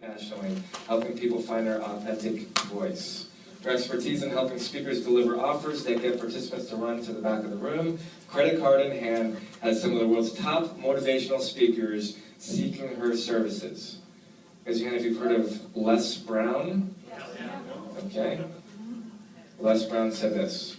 nationally, helping people find their authentic voice. Her expertise in helping speakers deliver offers that get participants to run to the back of the room, credit card in hand, has some of the world's top motivational speakers seeking her services. Raise your hand if you've heard of Les Brown. Okay. Les Brown said this: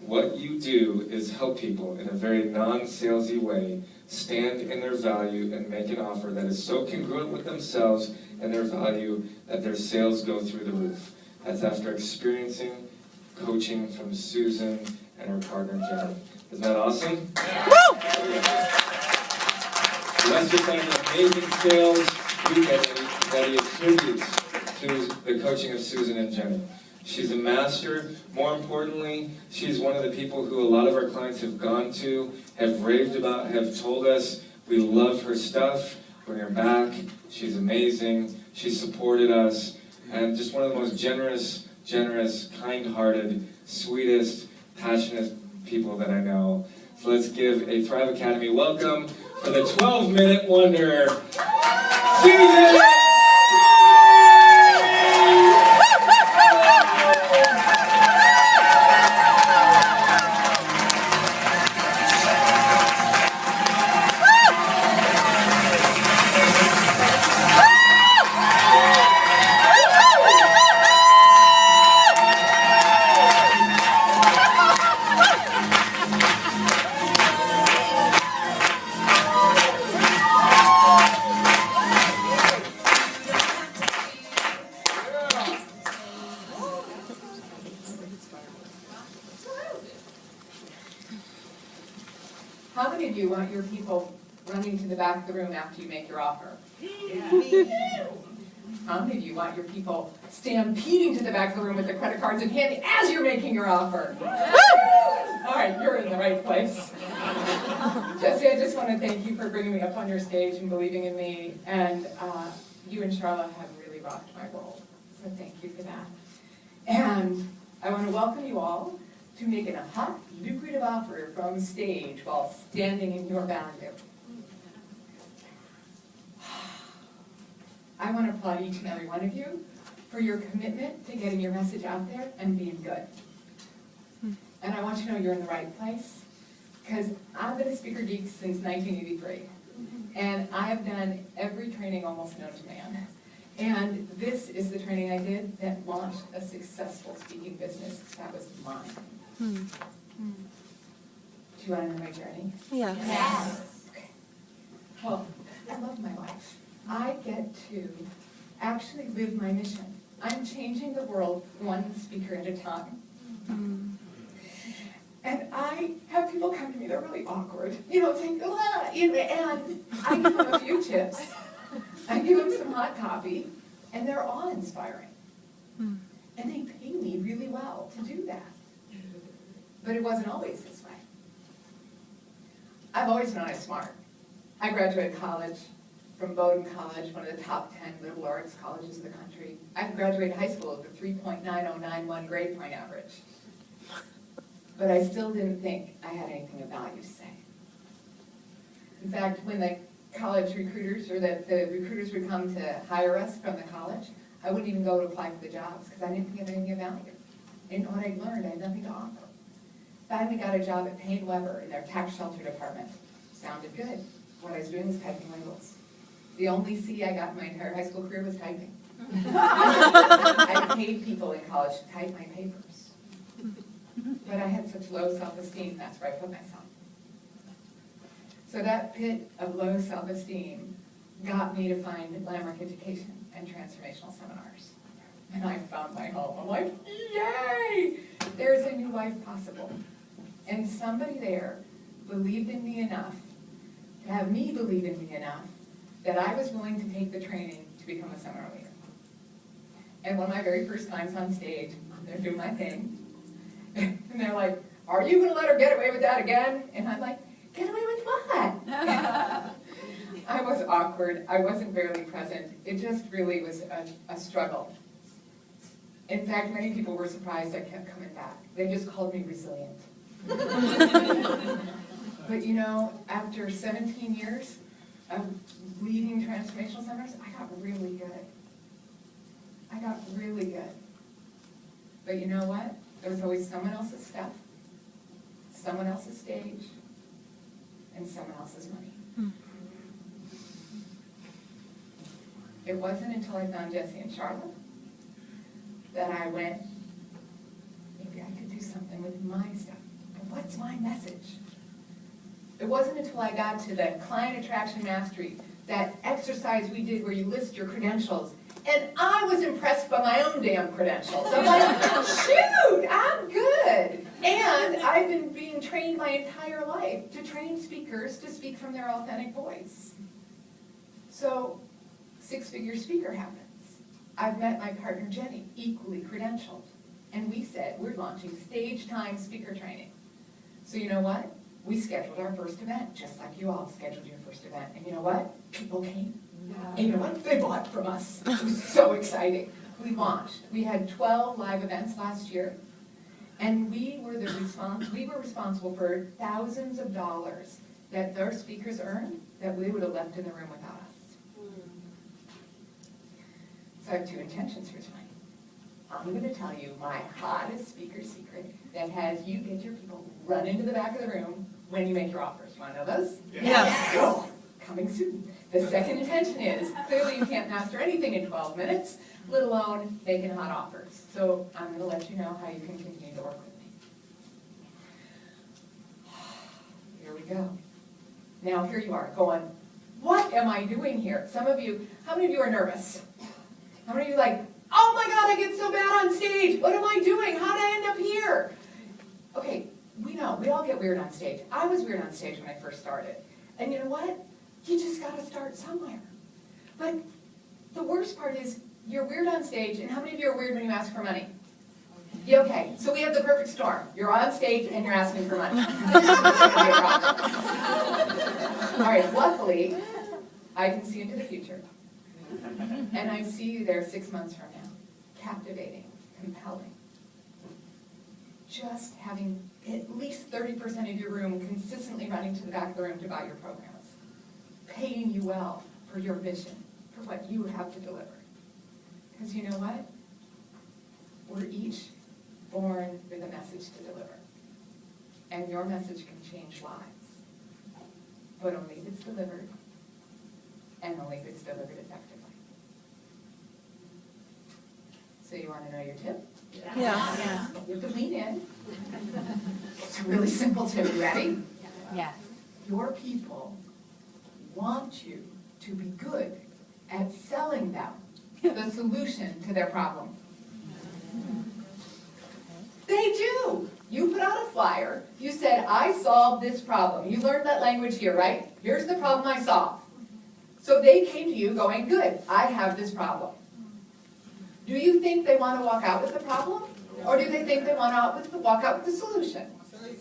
"What you do is help people in a very non-salesy way stand in their value and make an offer that is so congruent with themselves and their value that their sales go through the roof." That's after experiencing coaching from Susan and her partner Jenny. Isn't that awesome? Les just had an amazing sales weekend that he attributes to the coaching of Susan and Jenny. She's a master. More importantly, she's one of the people who a lot of our clients have gone to, have raved about, have told us, we love her stuff, bring her back, she's amazing, she supported us, and just one of the most generous, kind-hearted, sweetest, passionate people that I know. So let's give a Thrive Academy welcome for the 12-minute wonder, Susan! How many of you want your people running to the back of the room after you make your offer? Yeah. How many of you want your people stampeding to the back of the room with the credit cards in hand as you're making your offer? All right, you're in the right place. Jesse, I just want to thank you for bringing me up on your stage and believing in me. And you and Charlotte have really rocked my role. So thank you for that. And I want to welcome you all to making a hot, lucrative offer from stage while standing in your value. I want to applaud each and every one of you for your commitment to getting your message out there and being good. And I want you to know you're in the right place, because I've been a speaker geek since 1983. And I have done every training almost known to man. And this is the training I did that launched a successful speaking business. That was mine. Do you want to know my journey? Yeah. Yes. Okay. Well, I love my life. I get to actually live my mission. I'm changing the world one speaker at a time. And I have people come to me, they're really awkward. Saying, and I give them a few tips. I give them some hot copy, and they're awe-inspiring. And they pay me really well to do that. But it wasn't always this way. I've always known I was smart. I graduated college from Bowdoin College, one of the top 10 liberal arts colleges in the country. I graduated high school with a 3.9091 grade point average. But I still didn't think I had anything of value to say. In fact, when the college recruiters, or the recruiters would come to hire us from the college, I wouldn't even go to apply for the jobs because I didn't think I had anything of value. And what I learned, I had nothing to offer. Finally got a job at Payne Weber in their tax shelter department. Sounded good. What I was doing was typing labels. The only C I got in my entire high school career was typing. I paid people in college to type my papers. But I had such low self-esteem, that's where I put myself. So that pit of low self-esteem got me to find landmark education and transformational seminars. And I found my home. I'm like, yay! There's a new life possible. And somebody there believed in me enough to have me believe in me enough that I was willing to take the training to become a seminar leader. And one of my very first times on stage, they're doing my thing, and they're like, are you going to let her get away with that again? And I'm like, get away with what? I was awkward. I wasn't barely present. It just really was a struggle. In fact, many people were surprised I kept coming back. They just called me resilient. But after 17 years, of leading transformational seminars, I got really good. I got really good. But you know what? There was always someone else's stuff, someone else's stage, and someone else's money. It wasn't until I found Jesse and Charlotte that I went, maybe I could do something with my stuff. And what's my message? It wasn't until I got to the client attraction mastery, that exercise we did where you list your credentials, and I was impressed by my own damn credentials. I'm like, shoot, I'm good. And I've been being trained my entire life to train speakers to speak from their authentic voice. So, six-figure speaker happens. I've met my partner Jenny, equally credentialed. And we said, we're launching stage time speaker training. So you know what? We scheduled our first event, just like you all scheduled your first event. And you know what? People came. And you know what? They bought from us. It was so exciting. We launched. We had 12 live events last year. And we were responsible for thousands of dollars that their speakers earned that we would have left in the room without us. So I have two intentions for tonight. I'm going to tell you my hottest speaker secret that has you get your people run into the back of the room when you make your offers. Want to know those? Yes. Go. Coming soon. The second intention is, clearly you can't master anything in 12 minutes, let alone making hot offers. So I'm going to let you know how you can continue to work with me. Here we go. Now here you are going, what am I doing here? Some of you, how many of you are nervous? How many of you are like, oh my God, I get so bad on stage. What am I doing? How did I end up here? Okay, we know, we all get weird on stage. I was weird on stage when I first started. And you know what? You just got to start somewhere. But the worst part is, you're weird on stage, and how many of you are weird when you ask for money? Yeah, okay, so we have the perfect storm. You're on stage and you're asking for money. All right, luckily, I can see into the future. And I see you there 6 months from now. Captivating, compelling. Just having at least 30% of your room consistently running to the back of the room to buy your programs. Paying you well for your vision, for what you have to deliver. Because you know what? We're each born with a message to deliver. And your message can change lives. But only if it's delivered, and only if it's delivered effectively. So you want to know your tip? Yeah. You have to lean in. It's a really simple tip. You ready? Yes. Your people want you to be good at selling them the solution to their problem. They do. You put out a flyer. You said, I solved this problem. You learned that language here, right? Here's the problem I solved. So they came to you going, good, I have this problem. Do you think they want to walk out with the problem? Or do they think they want to walk out with the solution?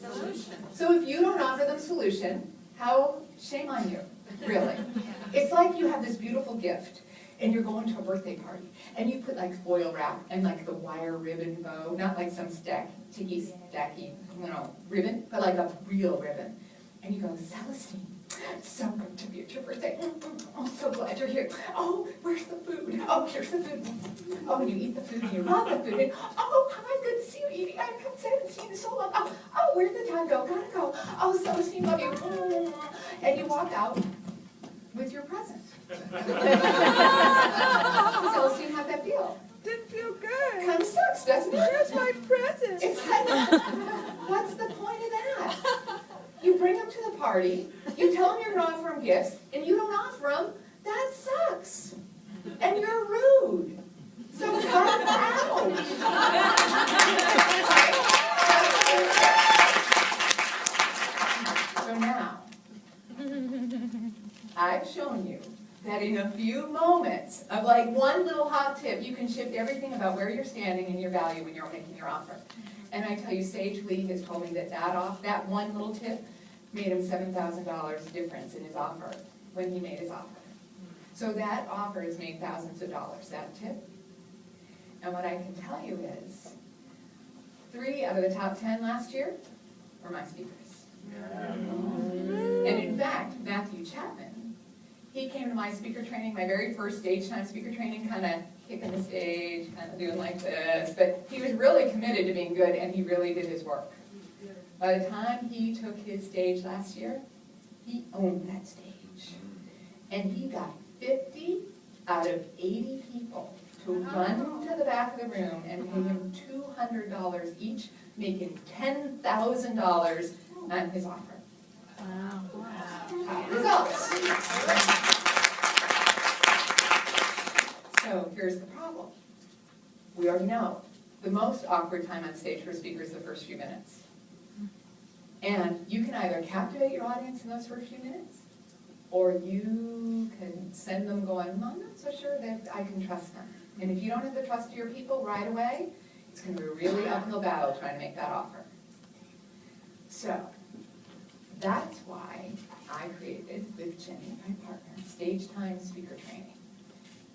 Solution. So if you don't offer them solution, shame on you, really. It's like you have this beautiful gift, and you're going to a birthday party, and you put like foil wrap and like the wire ribbon bow, not like some sticky, ribbon, but like a real ribbon. And you go, Celestine, it's so good to be at your birthday. I'm so glad you're here. Oh, where's the food? Oh, here's the food. Oh, and you eat the food, and you love the food. And, oh, hi, good to see you eating. I haven't seen you so long. Oh, where'd the time go? Gotta go. Oh, Celestine, love you. And you walk out with your present. Celestine, how'd that feel? Didn't feel good. Kind of sucks, doesn't it? Where's my present? It's kind of, what's the point of that? You bring them to the party, you tell them you're going to offer them gifts, and you don't offer them, that sucks. And you're rude. So cut it out. So now, I've shown you that in a few moments of like one little hot tip, you can shift everything about where you're standing and your value when you're making your offer. And I tell you, Sage Lee has told me that one little tip made him $7,000 difference in his offer when he made his offer. So that offer has made thousands of dollars, that tip. And what I can tell you is, 3 out of the top 10 last year were my speakers. And in fact, Matthew Chapman he came to my speaker training, my very first stage time speaker training, kind of kicking the stage, kind of doing like this, but he was really committed to being good, and he really did his work. By the time he took his stage last year, he owned that stage. And he got 50 out of 80 people to run to the back of the room and pay him $200 each, making $10,000 on his offer. Wow. Results. So here's the problem. We already know the most awkward time on stage for a speaker is the first few minutes. And you can either captivate your audience in those first few minutes, or you can send them going, I'm not so sure that I can trust them. And if you don't have the trust of your people right away, it's going to be a really uphill battle trying to make that offer. So that's why I created, with Jenny, my partner, Stage Time Speaker Training.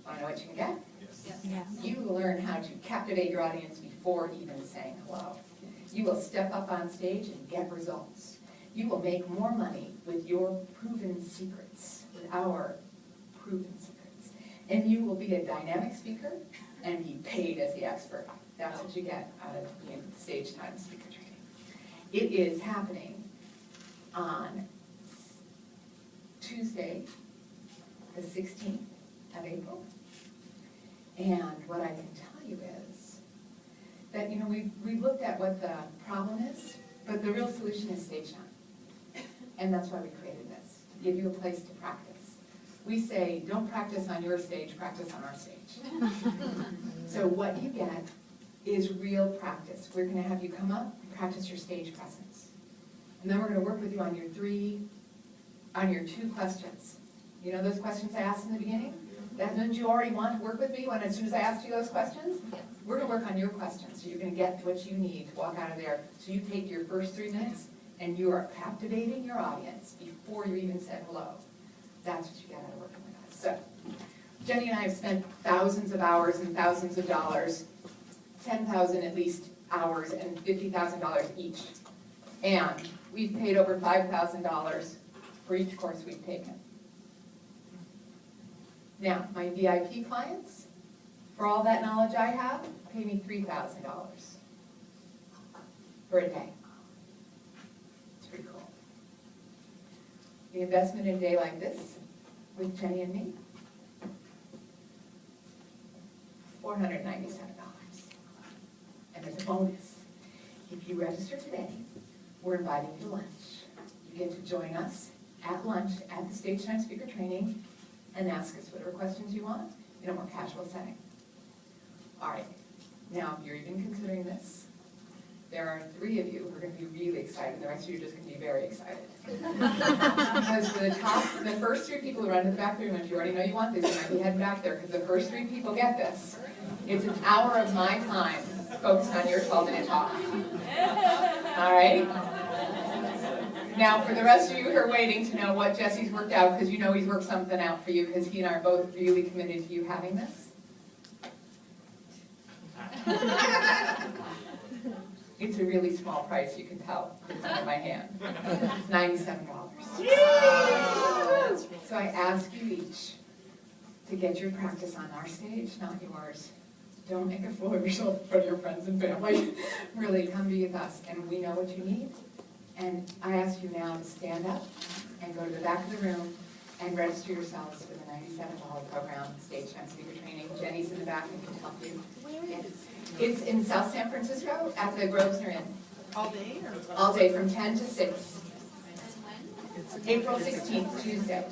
Want to know what you can get? Yes. You will learn how to captivate your audience before even saying hello. You will step up on stage and get results. You will make more money with your proven secrets, with our proven secrets. And you will be a dynamic speaker and be paid as the expert. That's what you get out of being Stage Time Speaker Training. It is happening on Tuesday, the 16th of April. And what I can tell you is that, you know, we've looked at what the problem is, but the real solution is stage time. And that's why we created this, to give you a place to practice. We say, don't practice on your stage, practice on our stage. So what you get is real practice. We're going to have you come up and practice your stage presence. And then we're going to work with you on your 2 questions. You know those questions I asked in the beginning? Didn't you already want to work with me as soon as I asked you those questions? We're going to work on your questions, so you're going to get what you need to walk out of there. So you take your first 3 minutes, and you are captivating your audience before you even said hello. That's what you get out of working with us. So Jenny and I have spent thousands of hours and thousands of dollars, 10,000 at least hours and $50,000 each. And we've paid over $5,000 for each course we've taken. Now, my VIP clients, for all that knowledge I have, pay me $3,000 for a day. It's pretty cool. The investment in a day like this, with Jenny and me, $497. And there's a bonus. If you register today, we're inviting you to lunch. You get to join us at lunch at the Stage Time Speaker Training and ask us whatever questions you want in a more casual setting. All right, now if you're even considering this, there are 3 of you who are going to be really excited. The rest of you are just going to be very excited. Because for the first 3 people who run to the back of the room, if you already know you want this, you might be heading back there, because the first 3 people get this. It's an hour of my time focused on your 12-minute talk. All right? Now, for the rest of you who are waiting to know what Jesse's worked out, because you know he's worked something out for you, because he and I are both really committed to you having this. It's a really small price, you can tell. It's under my hand. It's $97. So I ask you each to get your practice on our stage, not yours. Don't make a fool of yourself in front of your friends and family. Really, come be with us, and we know what you need. And I ask you now to stand up and go to the back of the room and register yourselves for the $97 program, Stage Time Speaker Training. Jenny's in the back and can help you. It's in South San Francisco at the Grosvenor Inn. All day? Or? All day from 10 to 6. April 16th, Tuesday.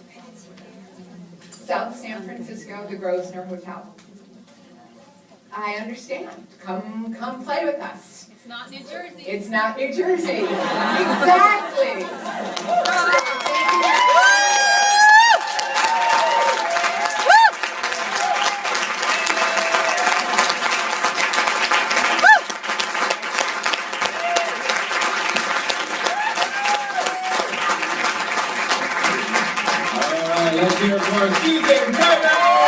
South San Francisco, the Grosvenor Hotel. I understand. Come play with us. It's not New Jersey. It's not New Jersey. Exactly. All right, let's hear it for Susan Kerby.